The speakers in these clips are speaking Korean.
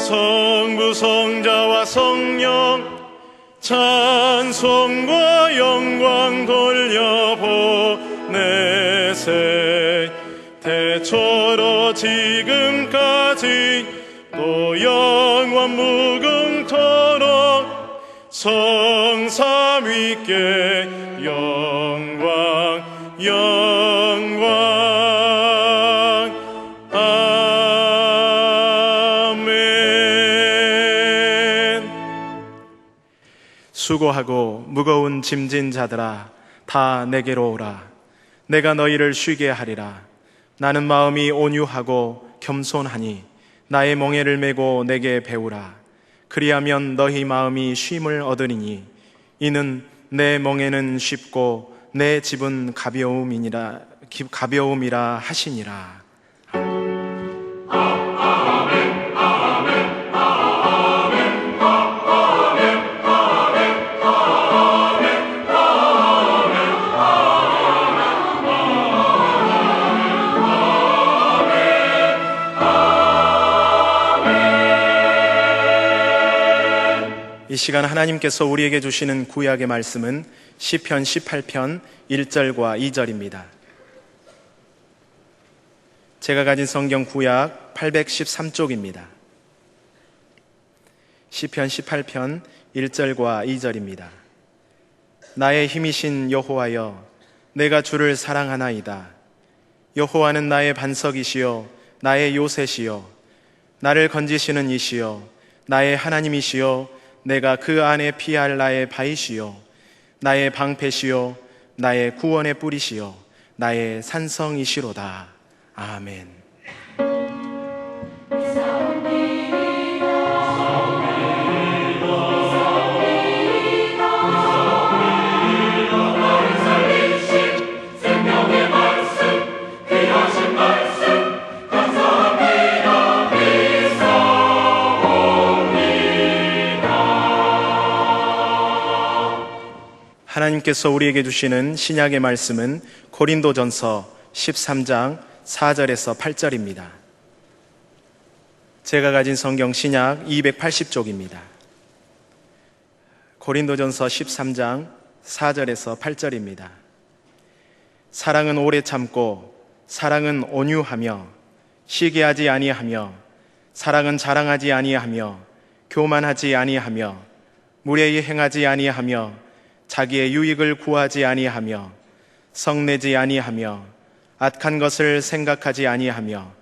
성부 성자와 성령 찬송과 영광 돌려보내세. 태초로 지금까지 또 영원 무궁토록 성삼위께 영광 영광. 아멘. 수고하고 무거운 짐진 자들아 다 내게로 오라. 내가 너희를 쉬게 하리라. 나는 마음이 온유하고 겸손하니 나의 멍에를 메고 내게 배우라. 그리하면 너희 마음이 쉼을 얻으리니 이는 내 멍에는 쉽고 내 집은 가벼움이라 하시니라. 이 시간 하나님께서 우리에게 주시는 구약의 말씀은 시편 18편 1절과 2절입니다. 제가 가진 성경 구약 813쪽입니다. 시편 18편 1절과 2절입니다. 나의 힘이신 여호와여, 내가 주를 사랑하나이다. 여호와는 나의 반석이시요 나의 요새시요 나를 건지시는 이시요 나의 하나님이시요 내가 그 안에 피할 나의 바위시요 나의 방패시요 나의 구원의 뿌리시요 나의 산성이시로다. 아멘. 하나님께서 우리에게 주시는 신약의 말씀은 고린도전서 13장 4절에서 8절입니다. 제가 가진 성경 신약 280쪽입니다. 고린도전서 13장 4절에서 8절입니다. 사랑은 오래 참고 사랑은 온유하며 시기하지 아니하며 사랑은 자랑하지 아니하며 교만하지 아니하며 무례히 행하지 아니하며 자기의 유익을 구하지 아니하며 성내지 아니하며 악한 것을 생각하지 아니하며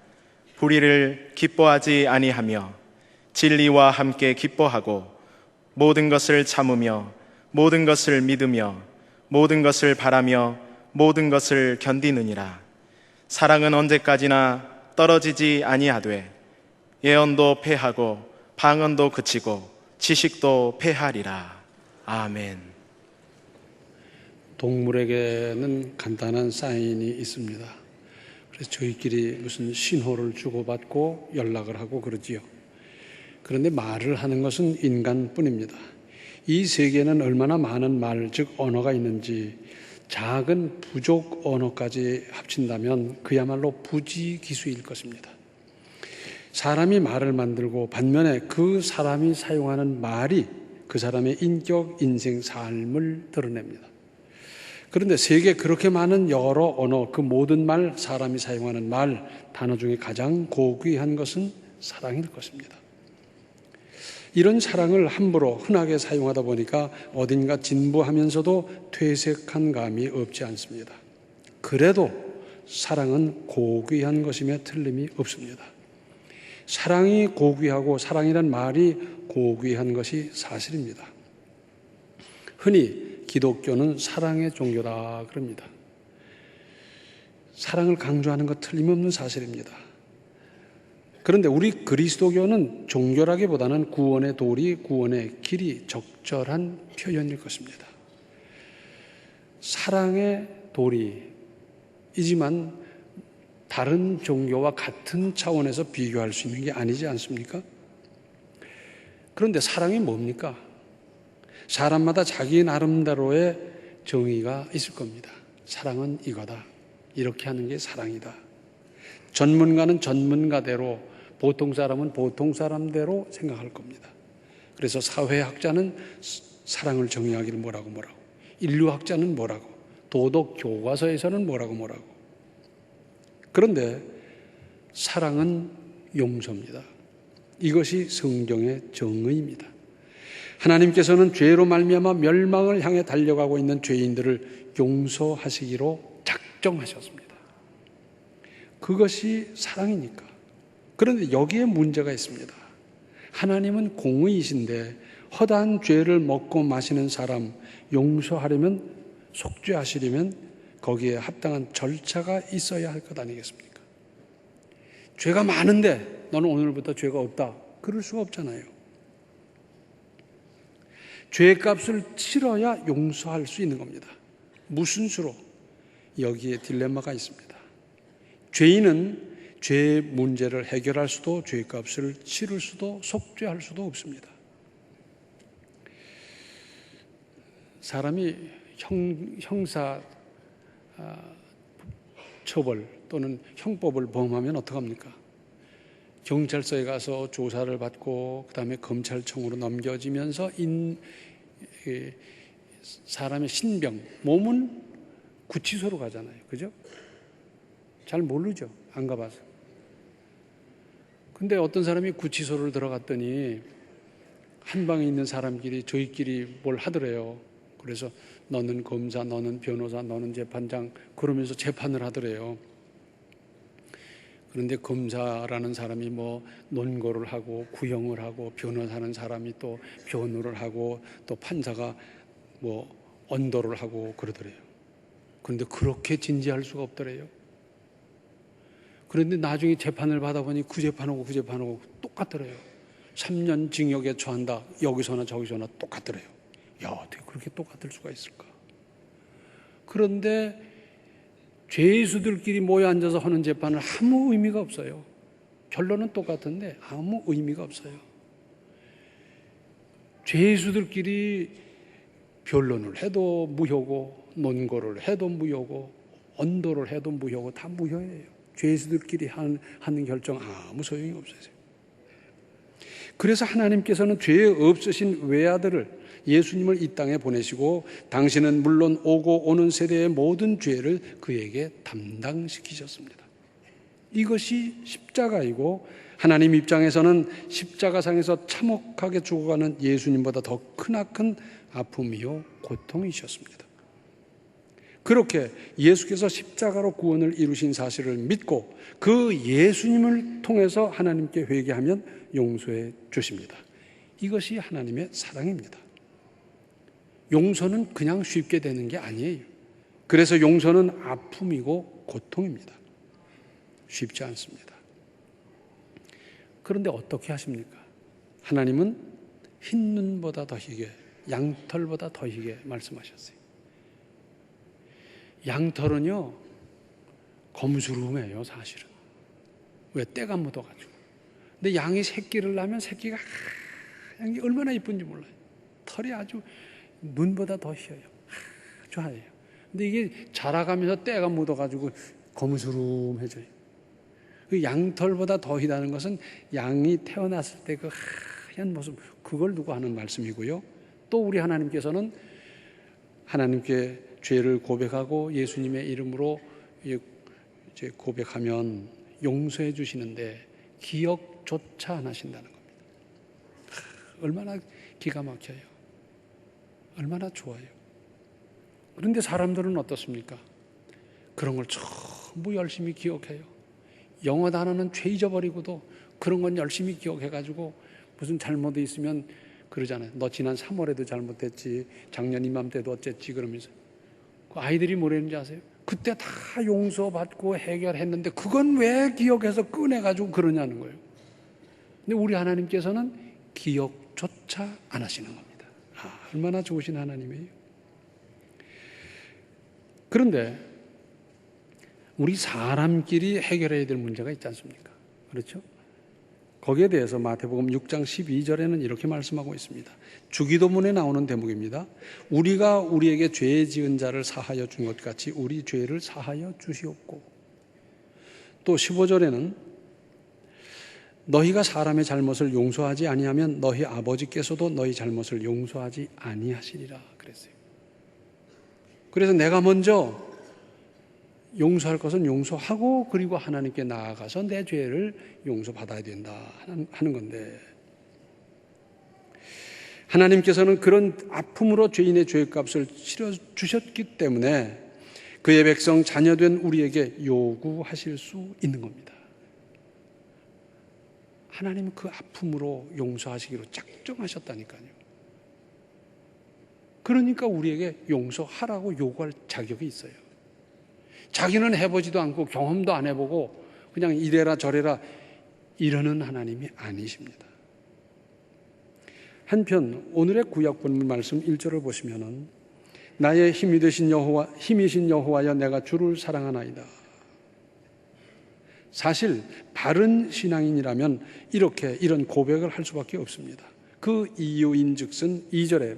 불의를 기뻐하지 아니하며 진리와 함께 기뻐하고 모든 것을 참으며 모든 것을 믿으며 모든 것을 바라며 모든 것을 견디느니라. 사랑은 언제까지나 떨어지지 아니하되 예언도 패하고 방언도 그치고 지식도 패하리라. 아멘. 동물에게는 간단한 사인이 있습니다. 그래서 저희끼리 무슨 신호를 주고받고 연락을 하고 그러지요. 그런데 말을 하는 것은 인간뿐입니다. 이 세계에는 얼마나 많은 말, 즉 언어가 있는지 작은 부족 언어까지 합친다면 그야말로 부지기수일 것입니다. 사람이 말을 만들고 반면에 그 사람이 사용하는 말이 그 사람의 인격, 인생, 삶을 드러냅니다. 그런데 세계에 그렇게 많은 여러 언어, 그 모든 말, 사람이 사용하는 말, 단어 중에 가장 고귀한 것은 사랑일 것입니다. 이런 사랑을 함부로 흔하게 사용하다 보니까 어딘가 진부하면서도 퇴색한 감이 없지 않습니다. 그래도 사랑은 고귀한 것임에 틀림이 없습니다. 사랑이 고귀하고 사랑이란 말이 고귀한 것이 사실입니다. 흔히 기독교는 사랑의 종교다 그럽니다. 사랑을 강조하는 것 틀림없는 사실입니다. 그런데 우리 그리스도교는 종교라기보다는 구원의 도리, 구원의 길이 적절한 표현일 것입니다. 사랑의 도리이지만 다른 종교와 같은 차원에서 비교할 수 있는 게 아니지 않습니까? 그런데 사랑이 뭡니까? 사람마다 자기 나름대로의 정의가 있을 겁니다. 사랑은 이거다. 이렇게 하는 게 사랑이다. 전문가는 전문가대로 보통 사람은 보통 사람대로 생각할 겁니다. 그래서 사회학자는 사랑을 정의하기를 뭐라고, 인류학자는 뭐라고, 도덕 교과서에서는 뭐라고. 그런데 사랑은 용서입니다. 이것이 성경의 정의입니다. 하나님께서는 죄로 말미암아 멸망을 향해 달려가고 있는 죄인들을 용서하시기로 작정하셨습니다. 그것이 사랑이니까. 그런데 여기에 문제가 있습니다. 하나님은 공의이신데 허다한 죄를 먹고 마시는 사람 용서하려면, 속죄하시려면 거기에 합당한 절차가 있어야 할 것 아니겠습니까? 죄가 많은데 너는 오늘부터 죄가 없다, 그럴 수가 없잖아요. 죄값을 치러야 용서할 수 있는 겁니다. 무슨 수로? 여기에 딜레마가 있습니다. 죄인은 죄의 문제를 해결할 수도, 죄값을 치를 수도, 속죄할 수도 없습니다. 사람이 형사 처벌 또는 형법을 범하면 어떡합니까? 경찰서에 가서 조사를 받고 그 다음에 검찰청으로 넘겨지면서 사람의 신병, 몸은 구치소로 가잖아요. 그죠? 잘 모르죠. 안 가봐서. 근데 어떤 사람이 구치소를 들어갔더니 한 방에 있는 사람끼리 저희끼리 뭘 하더래요. 그래서 너는 검사, 너는 변호사, 너는 재판장 그러면서 재판을 하더래요. 그런데 검사라는 사람이 뭐 논거를 하고 구형을 하고, 변호사는 사람이 또 변호를 하고, 또 판사가 뭐 언도를 하고 그러더래요. 그런데 그렇게 진지할 수가 없더래요. 그런데 나중에 재판을 받아보니 그 재판하고 똑같더래요. 3년 징역에 처한다. 여기서나 저기서나 똑같더래요. 야, 어떻게 그렇게 똑같을 수가 있을까? 그런데 죄수들끼리 모여 앉아서 하는 재판은 아무 의미가 없어요. 결론은 똑같은데 아무 의미가 없어요. 죄수들끼리 변론을 해도 무효고, 논거를 해도 무효고, 언도를 해도 무효고, 다 무효예요. 죄수들끼리 하는 결정 아무 소용이 없어요. 그래서 하나님께서는 죄 없으신 외아들을, 예수님을 이 땅에 보내시고 당신은 물론 오고 오는 세대의 모든 죄를 그에게 담당시키셨습니다. 이것이 십자가이고, 하나님 입장에서는 십자가상에서 참혹하게 죽어가는 예수님보다 더 크나큰 아픔이요 고통이셨습니다. 그렇게 예수께서 십자가로 구원을 이루신 사실을 믿고 그 예수님을 통해서 하나님께 회개하면 용서해 주십니다. 이것이 하나님의 사랑입니다. 용서는 그냥 쉽게 되는 게 아니에요. 그래서 용서는 아픔이고 고통입니다. 쉽지 않습니다. 그런데 어떻게 하십니까? 하나님은 흰 눈보다 더 희게, 양털보다 더 희게 말씀하셨어요. 양털은요 검수름해요 사실은. 왜? 때가 묻어가지고. 근데 양이 새끼를 낳으면 새끼가 양이 얼마나 이쁜지 몰라요. 털이 아주 눈보다 더 희어요. 아주 하얘요. 근데 이게 자라가면서 때가 묻어가지고 검수름해져요. 그 양털보다 더 희다는 것은 양이 태어났을 때 그 하얀 모습, 그걸 두고 하는 말씀이고요. 또 우리 하나님께서는 하나님께 죄를 고백하고 예수님의 이름으로 이제 고백하면 용서해 주시는데 기억조차 안 하신다는 겁니다. 얼마나 기가 막혀요. 얼마나 좋아요. 그런데 사람들은 어떻습니까? 그런 걸 전부 열심히 기억해요. 영어 단어는 죄 잊어버리고도 그런 건 열심히 기억해가지고 무슨 잘못이 있으면 그러잖아요. 너 지난 3월에도 잘못했지, 작년 이맘때도 어쨌지, 그러면서. 그 아이들이 뭐라는지 아세요? 그때 다 용서받고 해결했는데 그건 왜 기억해서 꺼내가지고 그러냐는 거예요. 근데 우리 하나님께서는 기억조차 안 하시는 겁니다. 얼마나 좋으신 하나님이에요. 그런데 우리 사람끼리 해결해야 될 문제가 있지 않습니까? 그렇죠? 거기에 대해서 마태복음 6장 12절에는 이렇게 말씀하고 있습니다. 주기도문에 나오는 대목입니다. 우리가 우리에게 죄 지은 자를 사하여 준 것 같이 우리 죄를 사하여 주시옵고, 또 15절에는 너희가 사람의 잘못을 용서하지 아니하면 너희 아버지께서도 너희 잘못을 용서하지 아니하시리라 그랬어요. 그래서 내가 먼저 용서할 것은 용서하고 그리고 하나님께 나아가서 내 죄를 용서받아야 된다 하는 건데, 하나님께서는 그런 아픔으로 죄인의 죄값을 치러주셨기 때문에 그의 백성 자녀된 우리에게 요구하실 수 있는 겁니다. 하나님은 그 아픔으로 용서하시기로 작정하셨다니까요. 그러니까 우리에게 용서하라고 요구할 자격이 있어요. 자기는 해보지도 않고 경험도 안 해보고 그냥 이래라 저래라 이러는 하나님이 아니십니다. 한편 오늘의 구약 본문 말씀 1절을 보시면은 나의 힘이신 여호와여 내가 주를 사랑하나이다. 사실 바른 신앙인이라면 이런 고백을 할 수밖에 없습니다. 그 이유인즉슨 2절에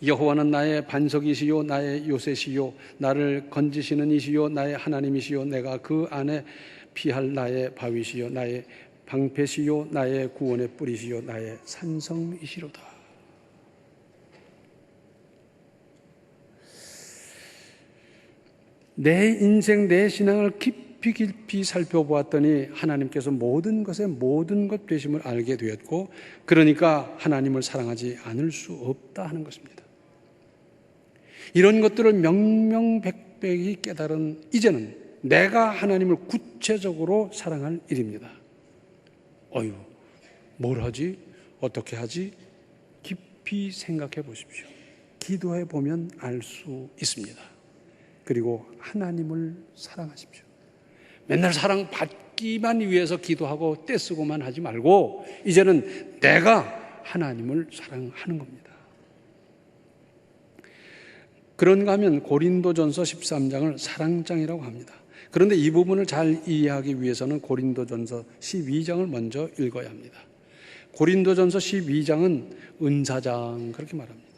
여호와는 나의 반석이시요 나의 요새시요 나를 건지시는 이시요 나의 하나님이시요 내가 그 안에 피할 나의 바위시요 나의 방패시요 나의 구원의 뿌리시요 나의 산성이시로다. 내 인생 내 신앙을 깊이 살펴보았더니 하나님께서 모든 것의 모든 것 되심을 알게 되었고, 그러니까 하나님을 사랑하지 않을 수 없다 하는 것입니다. 이런 것들을 명명백백히 깨달은 이제는 내가 하나님을 구체적으로 사랑할 일입니다. 뭘 하지? 어떻게 하지? 깊이 생각해 보십시오. 기도해 보면 알 수 있습니다. 그리고 하나님을 사랑하십시오. 맨날 사랑받기만 위해서 기도하고 떼쓰고만 하지 말고 이제는 내가 하나님을 사랑하는 겁니다. 그런가 하면 고린도전서 13장을 사랑장이라고 합니다. 그런데 이 부분을 잘 이해하기 위해서는 고린도전서 12장을 먼저 읽어야 합니다. 고린도전서 12장은 은사장 그렇게 말합니다.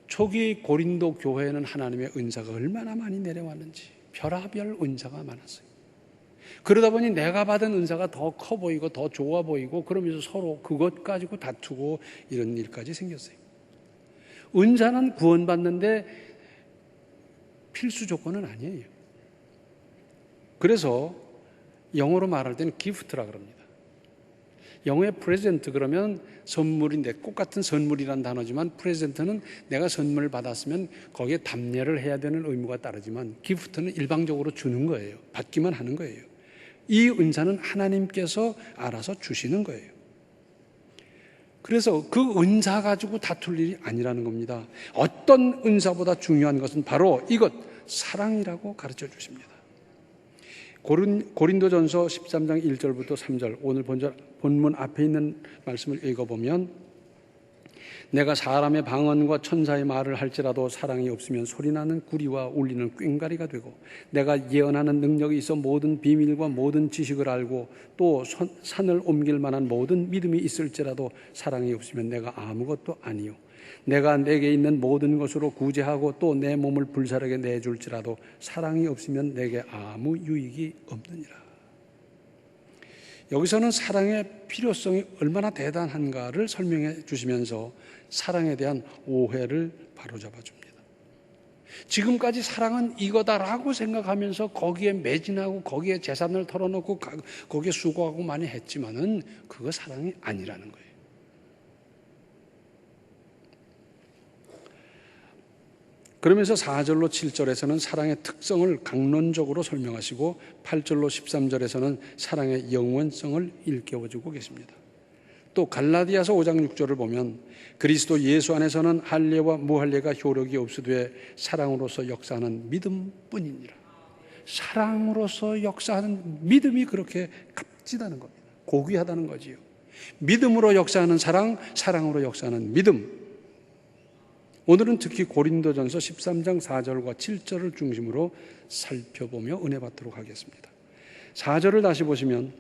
초기 고린도 교회에는 하나님의 은사가 얼마나 많이 내려왔는지 별하별 은사가 많았어요. 그러다 보니 내가 받은 은사가 더 커 보이고 더 좋아 보이고 그러면서 서로 그것 가지고 다투고 이런 일까지 생겼어요. 은사는 구원받는데 필수 조건은 아니에요. 그래서 영어로 말할 때는 기프트라 그럽니다. 영어의 프레젠트 그러면 선물인데 꼭 같은 선물이란 단어지만 프레젠트는 내가 선물을 받았으면 거기에 답례를 해야 되는 의무가 따르지만 기프트는 일방적으로 주는 거예요. 받기만 하는 거예요. 이 은사는 하나님께서 알아서 주시는 거예요. 그래서 그 은사 가지고 다툴 일이 아니라는 겁니다. 어떤 은사보다 중요한 것은 바로 이것 사랑이라고 가르쳐 주십니다. 고린도전서 13장 1절부터 3절 오늘 본문 앞에 있는 말씀을 읽어보면 내가 사람의 방언과 천사의 말을 할지라도 사랑이 없으면 소리나는 구리와 울리는 꽹과리가 되고 내가 예언하는 능력이 있어 모든 비밀과 모든 지식을 알고 또 산을 옮길 만한 모든 믿음이 있을지라도 사랑이 없으면 내가 아무것도 아니요 내가 내게 있는 모든 것으로 구제하고 또 내 몸을 불사르게 내줄지라도 사랑이 없으면 내게 아무 유익이 없느니라. 여기서는 사랑의 필요성이 얼마나 대단한가를 설명해 주시면서 사랑에 대한 오해를 바로잡아 줍니다. 지금까지 사랑은 이거다라고 생각하면서 거기에 매진하고 거기에 재산을 털어놓고 거기에 수고하고 많이 했지만은 그거 사랑이 아니라는 거예요. 그러면서 4절로 7절에서는 사랑의 특성을 강론적으로 설명하시고 8절로 13절에서는 사랑의 영원성을 일깨워주고 계십니다. 또 갈라디아서 5장 6절을 보면 그리스도 예수 안에서는 할례와 무할례가 효력이 없으되 사랑으로서 역사하는 믿음뿐이니라. 사랑으로서 역사하는 믿음이 그렇게 값지다는 겁니다. 고귀하다는 거지요. 믿음으로 역사하는 사랑, 사랑으로 역사하는 믿음. 오늘은 특히 고린도전서 13장 4절과 7절을 중심으로 살펴보며 은혜 받도록 하겠습니다. 4절을 다시 보시면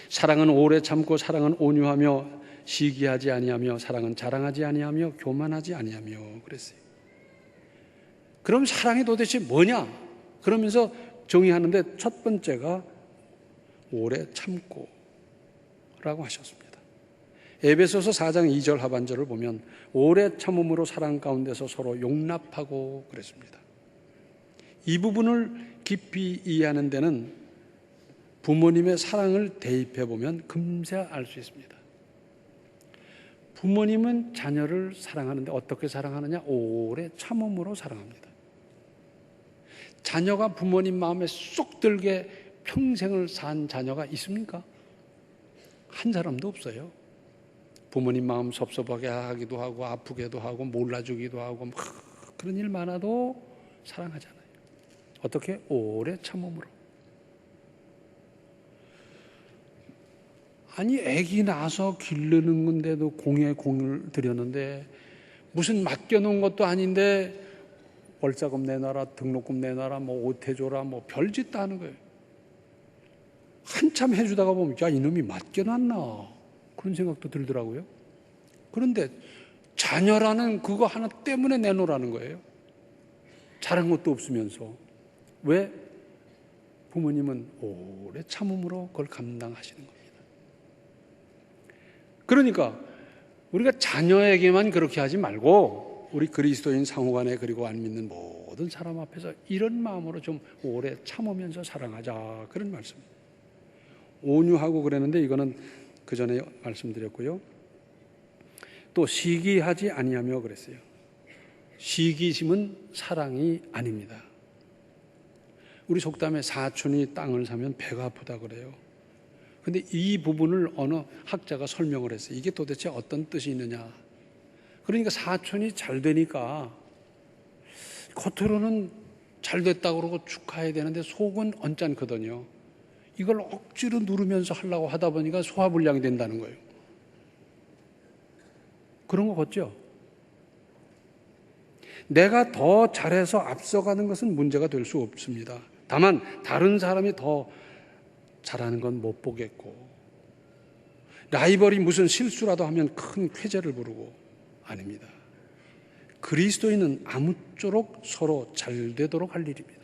사랑은 오래 참고 사랑은 온유하며 시기하지 아니하며 사랑은 자랑하지 아니하며 교만하지 아니하며 그랬어요. 그럼 사랑이 도대체 뭐냐? 그러면서 정의하는데 첫 번째가 오래 참고 라고 하셨습니다. 에베소서 4장 2절 하반절을 보면 오래 참음으로 사랑 가운데서 서로 용납하고 그랬습니다. 이 부분을 깊이 이해하는 데는 부모님의 사랑을 대입해 보면 금세 알 수 있습니다. 부모님은 자녀를 사랑하는데 어떻게 사랑하느냐? 오래 참음으로 사랑합니다. 자녀가 부모님 마음에 쏙 들게 평생을 산 자녀가 있습니까? 한 사람도 없어요. 부모님 마음 섭섭하게 하기도 하고 아프게도 하고 몰라주기도 하고 그런 일 많아도 사랑하잖아요. 어떻게? 오래 참음으로. 아니 애기 낳아서 기르는 건데도 공에 공을 들였는데 무슨 맡겨놓은 것도 아닌데 월자금 내놔라, 등록금 내놔라, 뭐 옷 해줘라, 뭐 별짓 다 하는 거예요. 한참 해주다가 보면 야 이놈이 맡겨놨나 그런 생각도 들더라고요. 그런데 자녀라는 그거 하나 때문에 내놓으라는 거예요. 잘한 것도 없으면서. 왜? 부모님은 오래 참음으로 그걸 감당하시는 겁니다. 그러니까 우리가 자녀에게만 그렇게 하지 말고 우리 그리스도인 상호간에 그리고 안 믿는 모든 사람 앞에서 이런 마음으로 좀 오래 참으면서 사랑하자 그런 말씀입니다. 온유하고 그랬는데 이거는 그 전에 말씀드렸고요. 또 시기하지 아니하며 그랬어요. 시기심은 사랑이 아닙니다. 우리 속담에 사촌이 땅을 사면 배가 아프다 그래요. 근데 이 부분을 어느 학자가 설명을 했어요. 이게 도대체 어떤 뜻이 있느냐. 그러니까 사촌이 잘 되니까 겉으로는 잘 됐다고 그러고 축하해야 되는데 속은 언짢거든요. 이걸 억지로 누르면서 하려고 하다 보니까 소화불량이 된다는 거예요. 그런 거 같죠? 내가 더 잘해서 앞서가는 것은 문제가 될 수 없습니다. 다만 다른 사람이 더 잘하는 건 못 보겠고 라이벌이 무슨 실수라도 하면 큰 쾌재를 부르고 아닙니다. 그리스도인은 아무쪼록 서로 잘 되도록 할 일입니다.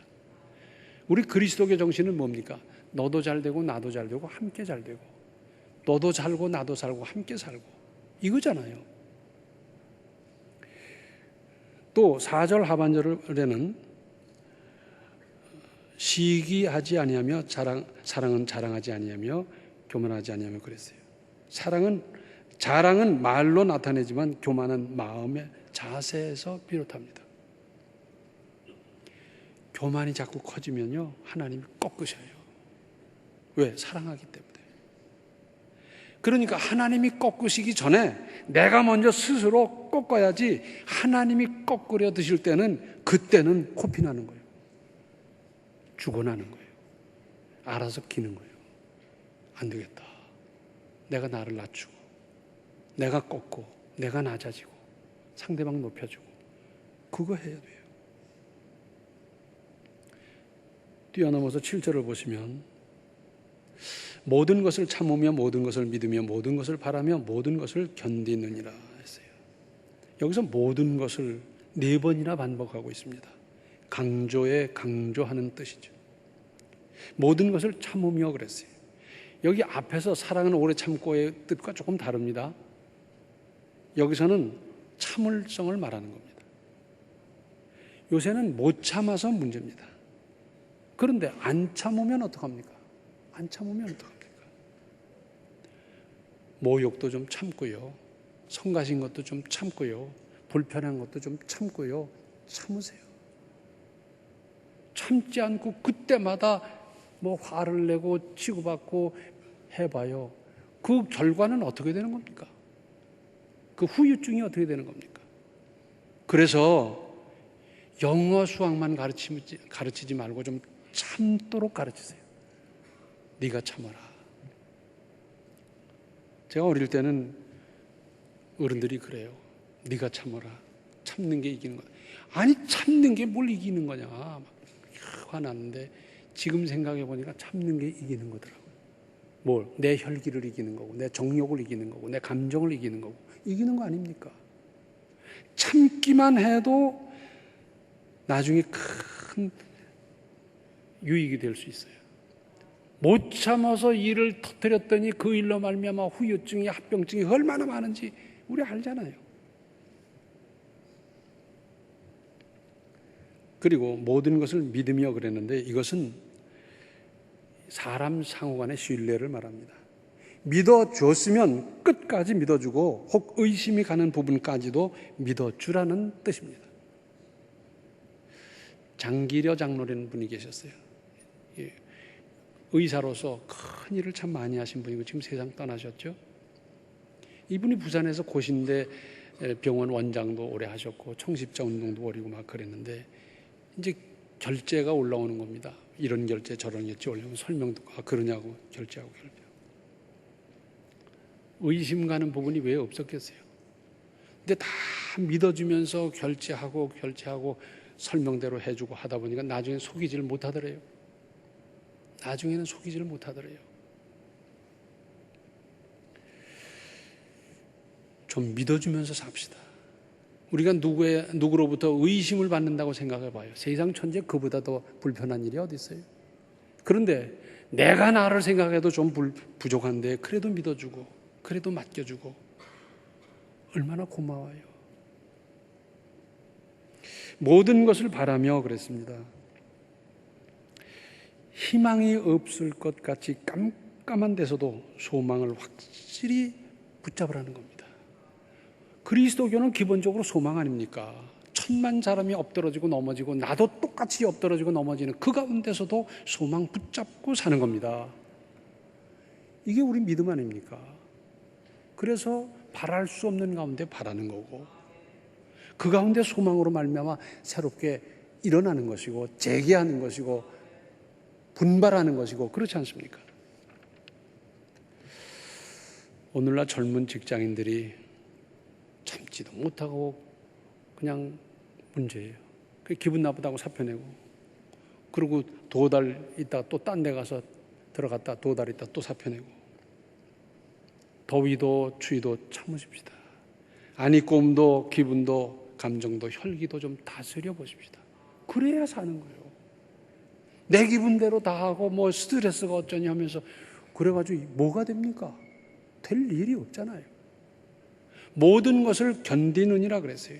우리 그리스도교 정신은 뭡니까? 너도 잘 되고 나도 잘 되고 함께 잘 되고 너도 살고 나도 살고 함께 살고 이거잖아요. 또 4절 하반절에는 시기하지 아니하며 사랑은 자랑하지 아니하며 교만하지 아니하며 그랬어요. 자랑은 말로 나타내지만 교만은 마음의 자세에서 비롯합니다. 교만이 자꾸 커지면요 하나님이 꺾으셔요. 왜? 사랑하기 때문에. 그러니까 하나님이 꺾으시기 전에 내가 먼저 스스로 꺾어야지 하나님이 꺾으려 드실 때는 그때는 코피나는 거예요. 죽어나는 거예요. 알아서 기는 거예요. 안 되겠다. 내가 나를 낮추고 내가 꺾고 내가 낮아지고 상대방 높여주고 그거 해야 돼요. 뛰어넘어서 7절을 보시면 모든 것을 참으며 모든 것을 믿으며 모든 것을 바라며 모든 것을 견디느니라 했어요. 여기서 모든 것을 4번이나 반복하고 있습니다. 강조에 강조하는 뜻이죠. 모든 것을 참으며 그랬어요. 여기 앞에서 사랑은 오래 참고의 뜻과 조금 다릅니다. 여기서는 참을성을 말하는 겁니다. 요새는 못 참아서 문제입니다. 그런데 안 참으면 어떡합니까? 안 참으면 어떡합니까? 모욕도 좀 참고요. 성가신 것도 좀 참고요. 불편한 것도 좀 참고요. 참으세요. 참지 않고 그때마다 뭐 화를 내고 치고받고 해봐요. 그 결과는 어떻게 되는 겁니까? 그 후유증이 어떻게 되는 겁니까? 그래서 영어 수학만 가르치지 말고 좀 참도록 가르치세요. 네가 참아라. 제가 어릴 때는 어른들이 그래요. 네가 참아라. 참는 게 이기는 거야. 아니 참는 게 뭘 이기는 거냐. 막 화났는데 지금 생각해 보니까 참는 게 이기는 거더라고요. 뭘? 내 혈기를 이기는 거고 내 정욕을 이기는 거고 내 감정을 이기는 거고 이기는 거 아닙니까? 참기만 해도 나중에 큰 유익이 될 수 있어요. 못 참아서 일을 터뜨렸더니 그 일로 말미암아 후유증이, 합병증이 얼마나 많은지 우리 알잖아요. 그리고 모든 것을 믿으며 그랬는데 이것은 사람 상호 간의 신뢰를 말합니다. 믿어줬으면 끝까지 믿어주고 혹 의심이 가는 부분까지도 믿어주라는 뜻입니다. 장기려 장로라는 분이 계셨어요. 의사로서 큰 일을 참 많이 하신 분이고 지금 세상 떠나셨죠. 이분이 부산에서 고신대 병원 원장도 오래 하셨고 청십자 운동도 벌이고 막 그랬는데 이제 결제가 올라오는 겁니다. 이런 결제 저런 결제 올려면 설명도 그러냐고 결제하고 의심 가는 부분이 왜 없었겠어요? 근데 다 믿어주면서 결제하고 설명대로 해주고 하다 보니까 나중에 속이지를 못하더래요. 나중에는 속이지를 못하더래요. 좀 믿어주면서 삽시다. 우리가 누구로부터 의심을 받는다고 생각해 봐요. 세상 천지에 그보다 더 불편한 일이 어디 있어요? 그런데 내가 나를 생각해도 좀 부족한데 그래도 믿어주고 그래도 맡겨주고 얼마나 고마워요. 모든 것을 바라며 그랬습니다. 희망이 없을 것 같이 깜깜한 데서도 소망을 확실히 붙잡으라는 겁니다. 그리스도교는 기본적으로 소망 아닙니까? 천만 사람이 엎드러지고 넘어지고 나도 똑같이 엎드러지고 넘어지는 그 가운데서도 소망 붙잡고 사는 겁니다. 이게 우리 믿음 아닙니까? 그래서 바랄 수 없는 가운데 바라는 거고 그 가운데 소망으로 말미암아 새롭게 일어나는 것이고 재개하는 것이고 분발하는 것이고 그렇지 않습니까? 오늘날 젊은 직장인들이 참지도 못하고 그냥 문제예요. 기분 나쁘다고 사표 내고 그리고 2달 있다가 또 딴 데 가서 들어갔다 2달 있다 또 사표 내고 더위도 추위도 참으십시다. 안입고음도 기분도 감정도 혈기도 좀 다스려 보십시다. 그래야 사는 거예요. 내 기분대로 다 하고 뭐 스트레스가 어쩌냐 하면서 그래가지고 뭐가 됩니까? 될 일이 없잖아요. 모든 것을 견디느니라 그랬어요.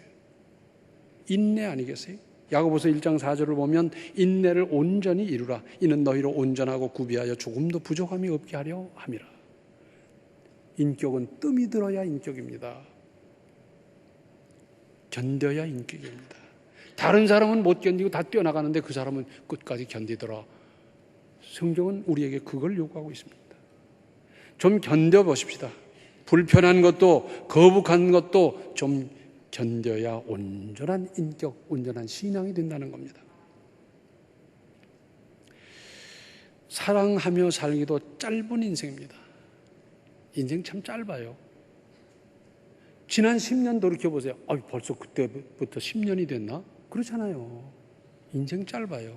인내 아니겠어요? 야고보서 1장 4절을 보면 인내를 온전히 이루라. 이는 너희로 온전하고 구비하여 조금도 부족함이 없게 하려 함이라. 인격은 뜸이 들어야 인격입니다. 견뎌야 인격입니다. 다른 사람은 못 견디고 다 뛰어나가는데 그 사람은 끝까지 견디더라. 성경은 우리에게 그걸 요구하고 있습니다. 좀 견뎌보십시다. 불편한 것도 거북한 것도 좀 견뎌야 온전한 인격, 온전한 신앙이 된다는 겁니다. 사랑하며 살기도 짧은 인생입니다. 인생 참 짧아요. 지난 10년 돌이켜보세요. 벌써 그때부터 10년이 됐나? 그렇잖아요. 인생 짧아요.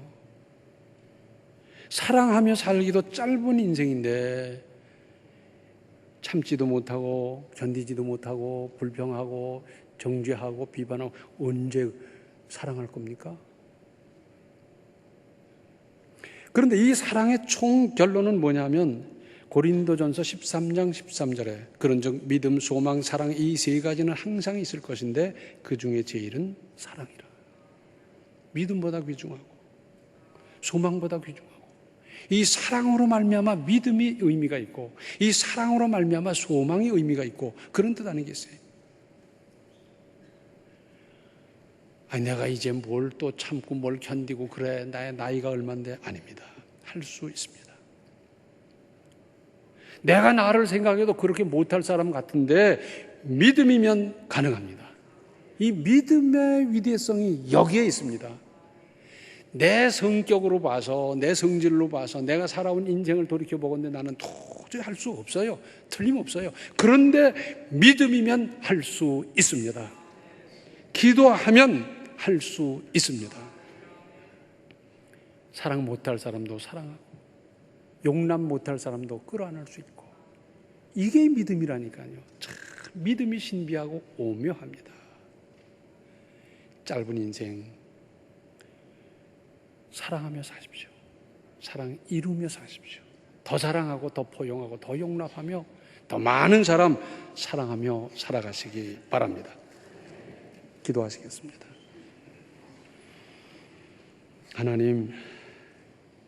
사랑하며 살기도 짧은 인생인데 참지도 못하고 견디지도 못하고 불평하고 정죄하고 비판하고 언제 사랑할 겁니까? 그런데 이 사랑의 총 결론은 뭐냐면 고린도전서 13장 13절에 그런즉 믿음, 소망, 사랑 이 세 가지는 항상 있을 것인데 그 중에 제일은 사랑이라. 믿음보다 귀중하고 소망보다 귀중하고 이 사랑으로 말미암아 믿음이 의미가 있고 이 사랑으로 말미암아 소망이 의미가 있고 그런 뜻 아니겠어요? 내가 이제 뭘 또 참고 뭘 견디고 그래 나의 나이가 얼만데 아닙니다. 할 수 있습니다. 내가 나를 생각해도 그렇게 못할 사람 같은데 믿음이면 가능합니다. 이 믿음의 위대성이 여기에 있습니다. 내 성격으로 봐서 내 성질로 봐서 내가 살아온 인생을 돌이켜보건데 나는 도저히 할 수 없어요. 틀림없어요. 그런데 믿음이면 할 수 있습니다. 기도하면 할 수 있습니다. 사랑 못할 사람도 사랑하고 용납 못할 사람도 끌어안을 수 있고 이게 믿음이라니까요. 참 믿음이 신비하고 오묘합니다. 짧은 인생 사랑하며 사십시오. 사랑 이루며 사십시오. 더 사랑하고 더 포용하고 더 용납하며 더 많은 사람 사랑하며 살아가시기 바랍니다. 기도하시겠습니다. 하나님,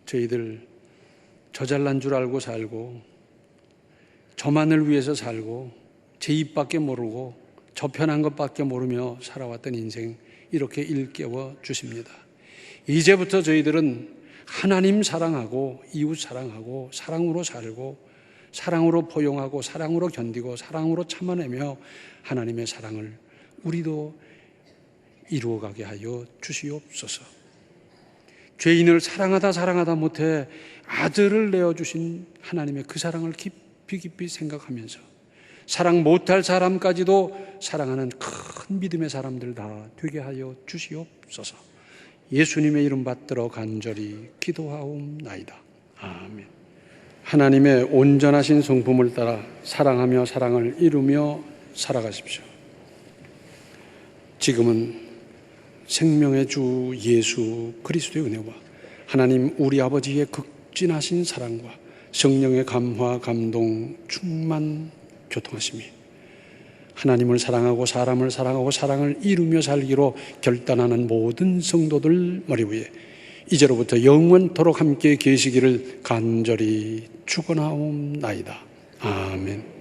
저희들 저 잘난 줄 알고 살고 저만을 위해서 살고 제 입밖에 모르고 저 편한 것밖에 모르며 살아왔던 인생 이렇게 일깨워 주십니다. 이제부터 저희들은 하나님 사랑하고 이웃 사랑하고 사랑으로 살고 사랑으로 포용하고 사랑으로 견디고 사랑으로 참아내며 하나님의 사랑을 우리도 이루어가게 하여 주시옵소서. 죄인을 사랑하다 못해 아들을 내어주신 하나님의 그 사랑을 깊이 생각하면서 사랑 못할 사람까지도 사랑하는 큰 믿음의 사람들 다 되게 하여 주시옵소서. 예수님의 이름 받들어 간절히 기도하옵나이다. 아멘. 하나님의 온전하신 성품을 따라 사랑하며 사랑을 이루며 살아가십시오. 지금은 생명의 주 예수 그리스도의 은혜와 하나님 우리 아버지의 극진하신 사랑과 성령의 감화, 감동, 충만, 교통하심이 하나님을 사랑하고 사람을 사랑하고 사랑을 이루며 살기로 결단하는 모든 성도들 머리 위에 이제로부터 영원토록 함께 계시기를 간절히 축원하옵나이다. 아멘.